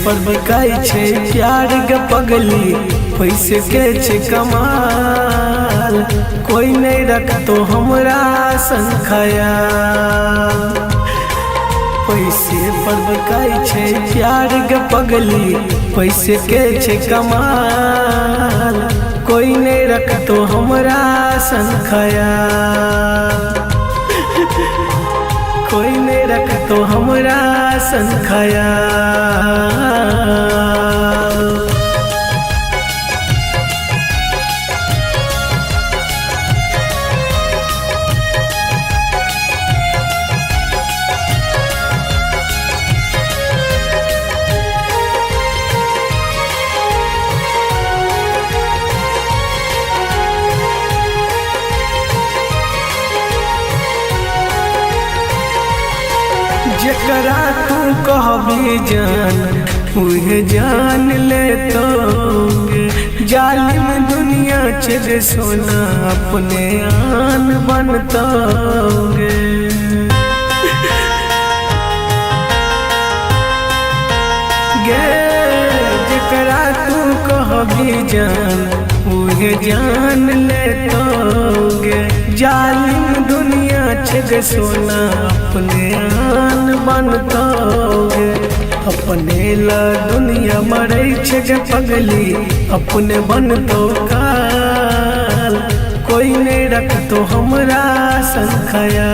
पर बिकाई छे प्यार के पगली, पैसे के छे कमाल, कोई नहीं रखतो हमरा संखया। पैसे पर बिकाई छे प्यार के पगली, पैसे के छे कमाल, कोई नहीं रखतो हमरा संखया। कोई नहीं रखतो हमरा संखया। जकरा तू कहबी जान उहे जान ले तो, जालिम दुनिया चले सोना अपने आन बनतोगे। गे जकरा तू कहबी जान उहे जान ले तोगे, जालिम दुनिया छे सोना अपने आन बनतोगे। अपने ला दुनिया मरे छे पगली, अपने बनतो काल, कोई नहीं रखतो हमरा संखया।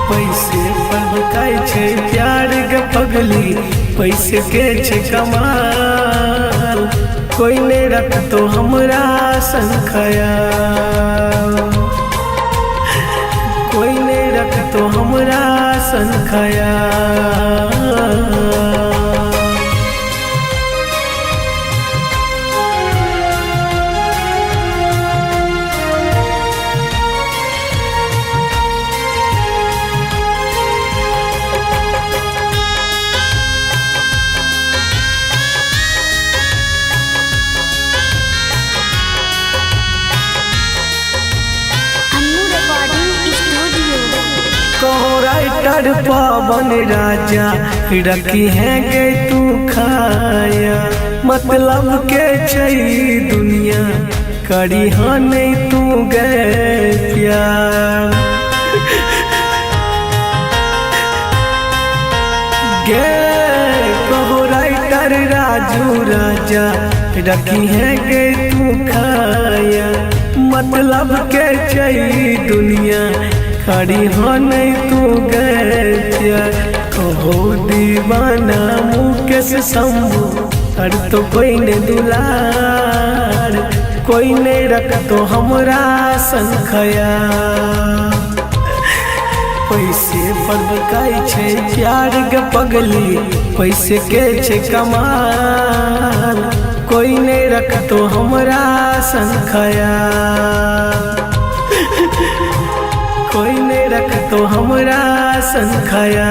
पैसे पर बिकाई छे प्यार के पगली, पैसे के छे कमाल, कोई नहीं रखतो हमरा संखया। कोई नहीं रखतो हमरा संखया। राइटर पवन राजा रखी है गे तू खाया, मतलब के छई दुनिया करी हाँ नहीं तू गए प्यार। गे कहो राइटर राजू राजा रखी है गे तू खाया, मतलब के छई दुनिया खड़ी हो नहीं तू गया। कहो दीवाना मुकेश शंभू हर तो कोई ने दुलार, कोई नहीं रखतो हमरा संखया। पैसे पर बिकाई छे प्यार के पगली, पैसे के छे कमाल, कोई नहीं रखतो हमरा संखया। कोई नहीं रखतो हमरा संखया।